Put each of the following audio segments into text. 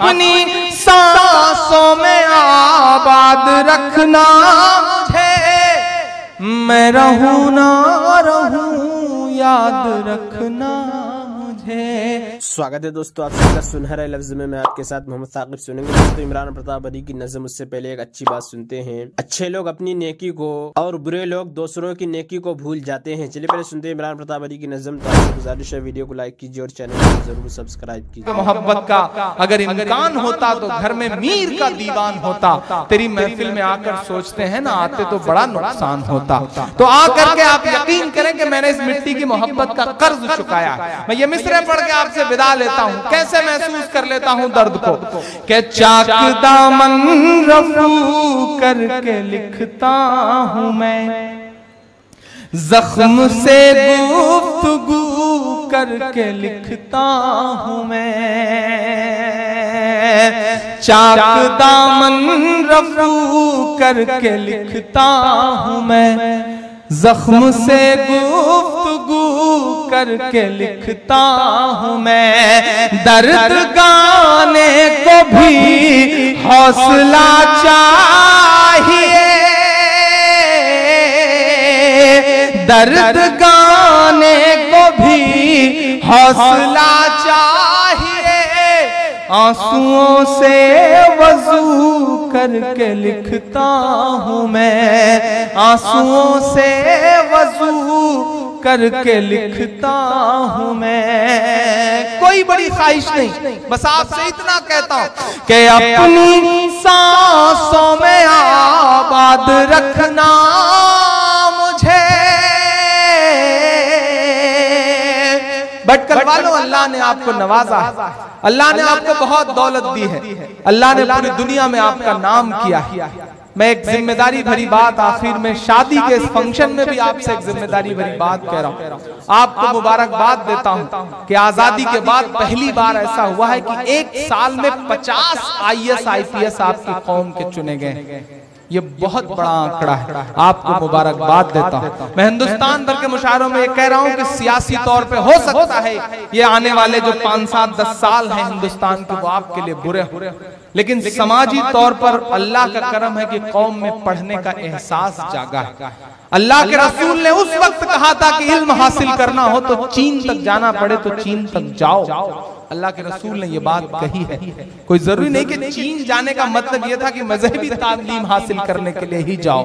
अपनी सांसों में आबाद रखना मुझे, मैं रहूं ना रहूं याद रखना मुझे। स्वागत है दोस्तों आप सबका सुनहरा लफ्ज में। मैं आपके साथ मोहम्मद साकिब सुनेंगे दोस्तों इमरान प्रताप बरी की नज़म। उससे पहले एक अच्छी बात सुनते हैं। अच्छे लोग अपनी नेकी को और बुरे लोग दूसरों की नेकी को भूल जाते हैं। चलिए पहले सुनते हैं इमरान प्रताप बरी की नज़म। तो आपसे गुजारिश है वीडियो को लाइक कीजिए और चैनल को जरूर सब्सक्राइब कीजिए। मोहब्बत का अगर इम्कान होता तो घर में मीर का दीवान होता, तेरी महफिल में आकर सोचते हैं ना आते तो बड़ा नुकसान होता। तो आकर के आप यकीन करें कि मैंने इस मिट्टी की मोहब्बत का कर्ज चुकाया। मैं ये मिसरे पढ़ के आपसे विदा लेता हूँ। कैसे महसूस कर लेता हूँ दर्द को कि चाक दामन रफू करके लिखता हूँ मैं, जख्म से गुफ्तगू करके लिखता हूँ मैं। चाक दामन रफू करके लिखता हूँ मैं, जख्म से गुफ्तगू करके लिखता हूँ मैं। दर्द गाने को भी हौसला चाहिए, दर्द गाने को भी हौसला चाहिए। आंसुओं से वजू करके लिखता हूँ मैं, आंसुओं से वजू करके लिखता हूँ मैं। कोई बड़ी ख्वाहिश नहीं, बस आपसे इतना कहता हूँ कि अपनी सांसों में आबाद रखना मुझे। भटकल वालों, अल्लाह ने आपको नवाजा है, अल्लाह ने आपको बहुत दौलत दी है, अल्लाह ने पूरी दुनिया में आपका नाम किया है। मैं एक जिम्मेदारी भरी बात आखिर में शादी के इस फंक्शन में भी आपसे एक जिम्मेदारी भरी बात कह रहा हूँ। आपको मुबारकबाद देता हूँ कि आजादी के बाद पहली बार ऐसा हुआ है कि एक साल में 50 IAS IPS आपकी कौम के चुने गए। ये बहुत बड़ा आंकड़ा है, आपको मुबारकबाद देता हूँ। मैं हिंदुस्तान भर के मुशायरों में ये कह रहा हूँ कि सियासी तौर पे हो सकता है ये आने वाले जो 5, 7, 10 साल हैं हिंदुस्तान के वो आपके लिए बुरे हो, लेकिन समाजी तौर पर अल्लाह का करम है कि कौम में पढ़ने का एहसास जागा है। अल्लाह के रसूल ने उस वक्त कहा था कि इल्म हासिल करना हो तो चीन तक जाना पड़े तो चीन तक जाओ। अल्लाह के रसूल ने ये बात कही है। कोई जरूरी नहीं कि चीन जाने का मतलब ये था कि मजहबी तालीम हासिल करने के लिए ही जाओ।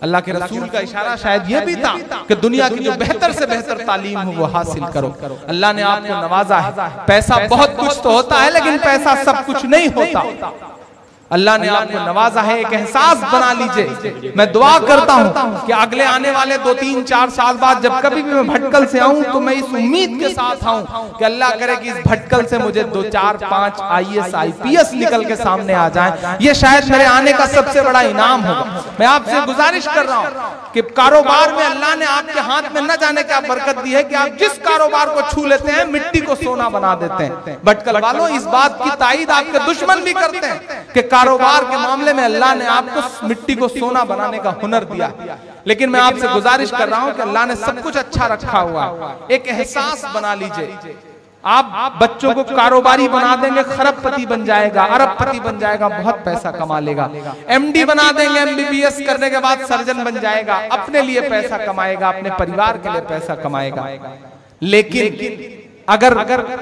अल्लाह के रसूल का इशारा शायद ये भी था कि दुनिया की जो बेहतर से बेहतर तालीम हो वो हासिल करो। अल्लाह ने आपको नवाजा है। पैसा बहुत कुछ तो होता है लेकिन पैसा सब कुछ नहीं होता। अल्लाह ने आपको नवाजा है, एक एहसास बना लीजिए। मैं दुआ करता हूँ कि अगले आने वाले 2, 3, 4 साल बाद जब कभी भी मैं भटकल से आऊं तो मैं इस उम्मीद के साथ आऊं कि अल्लाह करे कि इस भटकल से मुझे 2, 4, 5 IAS IPS निकल के सामने आ जाएं। ये शायद मेरे आने का सबसे बड़ा इनाम होगा। मैं आपसे गुजारिश कर रहा हूँ कि कारोबार में अल्लाह ने आपके हाथ में न जाने क्या बरकत दी है कि आप जिस कारोबार को छू लेते हैं मिट्टी को सोना बना देते हैं। भटकल वालों, इस बात की ताईद आपके दुश्मन भी करते हैं कि कारोबार के मामले में अल्लाह ने आपको मिट्टी को सोना बनाने का हुनर दिया। लेकिन मैं आपसे गुजारिश कर रहा हूं कि अल्लाह ने सब कुछ अच्छा रखा हुआ है। एक एहसास बना लीजिए। आप बच्चों को कारोबारी बना देंगे, खरबपति बन जाएगा, अरबपति बन जाएगा, बहुत पैसा कमा लेगा। MD बना देंगे, MBBS करने के बाद सर्जन बन जाएगा, अपने लिए पैसा कमाएगा, अपने परिवार के लिए पैसा कमाएगा। लेकिन अगर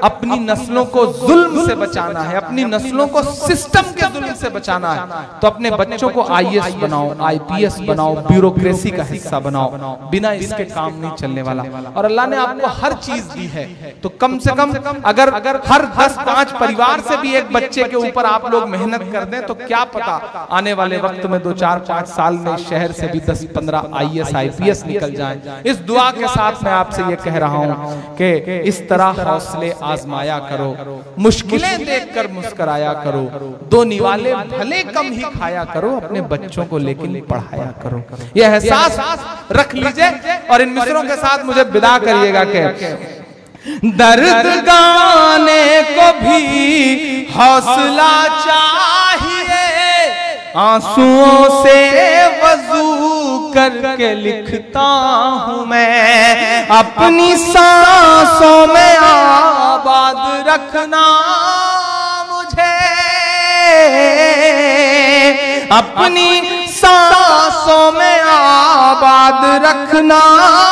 अपनी नस्लों को जुल्म से बचाना है, अपनी नस्लों को सिस्टम के जुल्म से बचाना है तो अपने बच्चों को IAS बनाओ, IPS बनाओ, ब्यूरोक्रेसी का हिस्सा बनाओ। बिना इसके काम नहीं चलने वाला। और अल्लाह ने आपको हर चीज दी है तो कम से कम अगर हर 10-5 परिवार से भी एक बच्चे के ऊपर आप लोग मेहनत कर दें तो क्या पता आने वाले वक्त में 2, 4, 5 साल में शहर से भी 10-15 IAS IPS निकल जाए। इस दुआ के साथ मैं आपसे ये कह रहा हूँ कि इस तरह हौसले आजमाया करो, मुश्किलें देखकर मुस्कुराया करो, 2 निवाले भले कम ही खाया करो, अपने बच्चों को लेकिन पढ़ाया करो। यह एहसास रख लीजिए और इन मिसरों के साथ मुझे विदा करिएगा कि दर्द गाने को भी हौसला चाहिए, आंसुओं से वजू करके लिखता हूँ मैं। अपनी सांसों में आबाद रखना मुझे। अपनी सांसों में आबाद रखना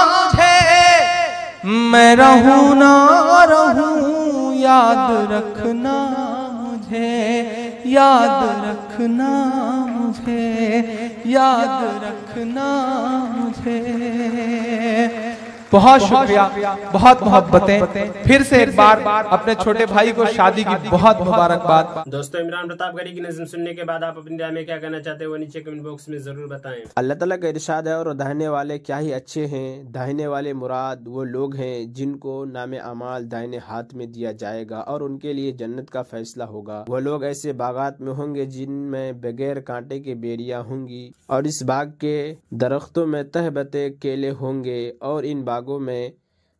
मुझे, मैं रहूं ना रहूं याद रखना मुझे, याद रखना मुझे, याद रखना मुझे। बहुत शुक्रिया, बहुत मोहब्बतें। फिर से एक बार अपने छोटे भाई को शादी की बहुत मुबारकबाद। दोस्तों, इमरान प्रतापगढ़ी की नज़्म सुनने के बाद आप अपनी राय में क्या कहना चाहते हैं वो नीचे कमेंट बॉक्स में जरूर बताएं। अल्लाह ताला का इरशाद है, और दाहिने वाले क्या ही अच्छे हैं। दाहिने वाले मुराद वो लोग हैं जिनको नामे अमाल दाहिने हाथ में दिया जाएगा और उनके लिए जन्नत का फैसला होगा। वो लोग ऐसे बागात में होंगे जिनमें बगैर कांटे के बेरियां होंगी, और इस बाग के दरख्तों में तहबते केले होंगे, और इन बागों में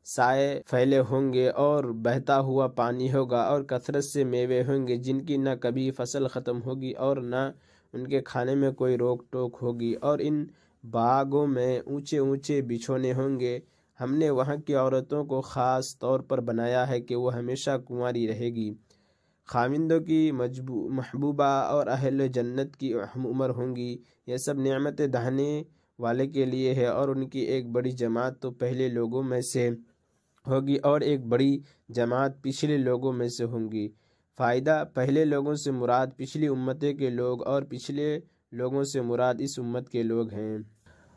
साए फैले होंगे, और बहता हुआ पानी होगा, और कसरत से मेवे होंगे जिनकी न कभी फसल ख़त्म होगी और न उनके खाने में कोई रोक टोक होगी। और इन बागों में ऊंचे ऊंचे बिछोने होंगे। हमने वहाँ की औरतों को ख़ास तौर पर बनाया है कि वो हमेशा कुंवारी रहेगी। खाविंदों की महबूबा और अहल जन्नत की उम्र होंगी। यह सब नेमतें दाहिने वाले के लिए है, और उनकी एक बड़ी जमात तो पहले लोगों में से होगी और एक बड़ी जमात पिछले लोगों में से होंगी। फ़ायदा, पहले लोगों से मुराद पिछली उम्मतें के लोग, और पिछले लोगों से मुराद इस उम्मत के लोग हैं।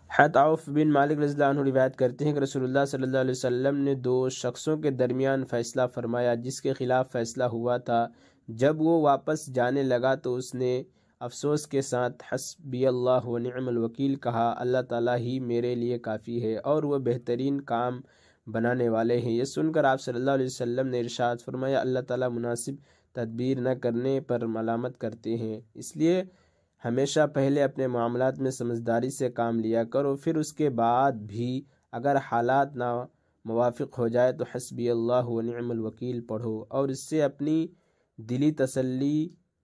हज़रत औफ बिन मालिक रज़ियल्लाहु अन्हु रिवायत करते हैं कि रसूलुल्लाह सल्लल्लाहु अलैहि वसल्लम ने दो शख्सों के दरमियान फ़ैसला फरमाया जिसके खिलाफ फ़ैसला हुआ था। जब वो वापस जाने लगा तो उसने अफसोस के साथ हस्बी अल्लाह व निअमल वकील कहा, अल्लाह ताला ही मेरे लिए काफ़ी है और वह बेहतरीन काम बनाने वाले हैं। ये सुनकर आप सल्लल्लाहु अलैहि वसल्लम ने इरशाद फरमाया, अल्लाह ताला मुनासिब तदबीर न करने पर मलामत करते हैं, इसलिए हमेशा पहले अपने मामलात में समझदारी से काम लिया करो, फिर उसके बाद भी अगर हालात ना मुवाफिक हो जाए तो हस्बी अल्लाह व निअमल वकील पढ़ो, और इससे अपनी दिली तसल्ली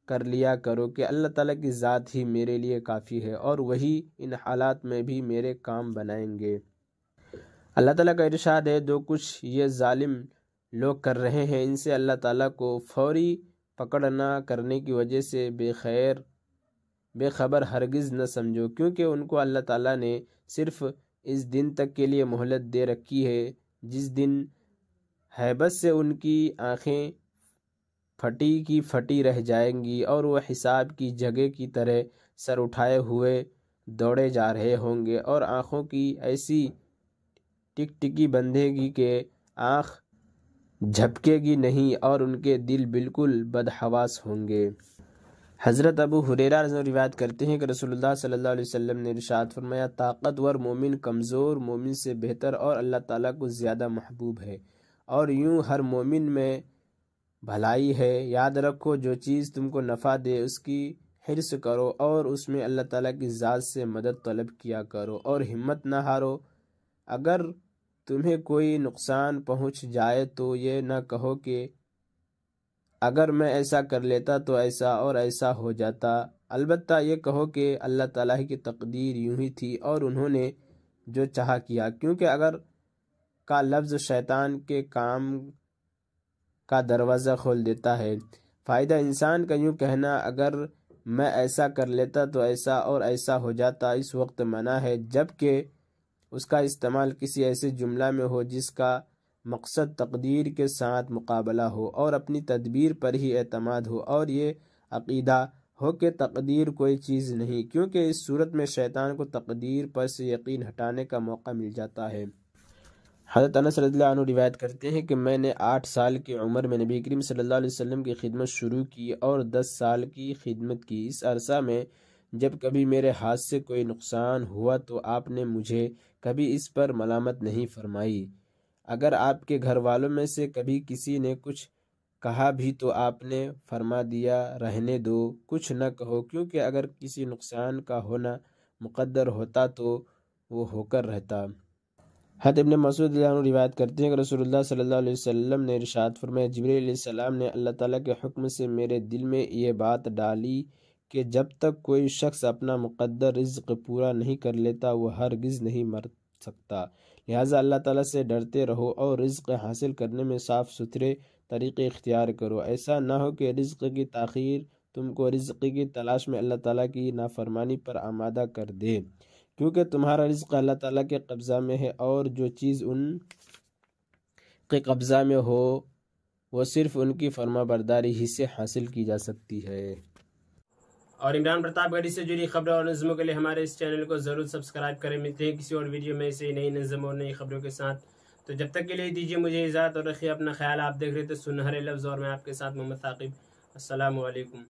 कर लिया करो कि अल्लाह ताला की ज़ात ही मेरे लिए काफ़ी है और वही इन हालात में भी मेरे काम बनाएंगे। अल्लाह ताला का इरशाद है, जो कुछ ये जालिम लोग कर रहे हैं इनसे अल्लाह ताला को फौरी पकड़ न करने की वजह से बेखबर हरगिज़ न समझो, क्योंकि उनको अल्लाह ताला ने सिर्फ़ इस दिन तक के लिए मोहलत दे रखी है जिस दिन हैबत से उनकी आँखें फटी की फटी रह जाएंगी और वह हिसाब की जगह की तरह सर उठाए हुए दौड़े जा रहे होंगे, और आँखों की ऐसी टिकटिकी बंधेगी कि आँख झपकेगी नहीं और उनके दिल बिल्कुल बदहवास होंगे। हज़रत अबू हुरैरा रिवायत करते हैं कि रसूलुल्लाह सल्लल्लाहु अलैहि वसल्लम ने इरशाद फरमाया, ताकतवर मोमिन कमज़ोर मोमिन से बेहतर और अल्लाह ताला को ज़्यादा महबूब है, और यूँ हर मोमिन में भलाई है। याद रखो, जो चीज़ तुमको नफ़ा दे उसकी हिर्स करो और उसमें अल्लाह ताला की ज़ात से मदद तलब किया करो और हिम्मत न हारो। अगर तुम्हें कोई नुकसान पहुंच जाए तो ये न कहो कि अगर मैं ऐसा कर लेता तो ऐसा और ऐसा हो जाता, अलबत्ता ये कहो कि अल्लाह ताला की तकदीर यूं ही थी और उन्होंने जो चाहा किया, क्योंकि अगर का लफ्ज़ शैतान के काम का दरवाज़ा खोल देता है। फ़ायदा, इंसान का यूँ कहना अगर मैं ऐसा कर लेता तो ऐसा और ऐसा हो जाता इस वक्त मना है, जबकि उसका इस्तेमाल किसी ऐसे जुमला में हो जिसका मकसद तकदीर के साथ मुकाबला हो और अपनी तदबीर पर ही एतमाद हो, और ये अक़ीदा हो कि तकदीर कोई चीज़ नहीं, क्योंकि इस सूरत में शैतान को तकदीर पर से यकीन हटाने का मौका मिल जाता है। हज़रत अनस रज़ियल्लाहु अन्हु रिवायत करते हैं कि मैंने 8 साल की उम्र में नबी करीम सल्लल्लाहु अलैहि वसल्लम की खिदमत शुरू की और 10 साल की खिदमत की। इस अरसा में जब कभी मेरे हाथ से कोई नुकसान हुआ तो आपने मुझे कभी इस पर मलामत नहीं फरमाई। अगर आपके घर वालों में से कभी किसी ने कुछ कहा भी तो आपने फरमा दिया, रहने दो, कुछ न कहो, क्योंकि अगर किसी नुकसान का होना मुक़द्दर होता तो वो होकर रहता। हज़रत इब्न मसूद रिवायत करते हैं कि रसूलुल्लाह सल्लल्लाहु अलैहि वसल्लम ने इरशाद फरमाया, जिब्रील अलैहिस्सलाम ने अल्लाह ताला के हुक्म से मेरे दिल में ये बात डाली कि जब तक कोई शख्स अपना मुक़द्दर रिज़्क़ पूरा नहीं कर लेता वो हरगिज़ नहीं मर सकता। लिहाजा अल्लाह ताला से डरते रहो और रिज़्क़ हासिल करने में साफ़ सुथरे तरीक़े इख्तियार करो। ऐसा ना हो कि रिज़्क़ की ताख़ीर तुमको रिज़्क़ की तलाश में अल्लाह ताला की नाफरमानी पर आमादा कर दे, क्योंकि तुम्हारा रिज़्क़ अल्लाह ताला के कब्ज़ा में है और जो चीज़ उनके कब्ज़ा में हो वो सिर्फ़ उनकी फर्माबरदारी ही से हासिल की जा सकती है। और इमरान प्रतापगढ़ी से जुड़ी खबरों और नज़मों के लिए हमारे इस चैनल को ज़रूर सब्सक्राइब करें। मिलते हैं किसी और वीडियो में ऐसे नई नज़म और नई खबरों के साथ। तो जब तक के लिए दीजिए मुझे इजाज़त और रखिए अपना ख्याल। आप देख रहे थे सुनहरे लफ्ज़ और मैं आपके साथ मोहम्मद साकिब। अस्सलामु अलैकुम।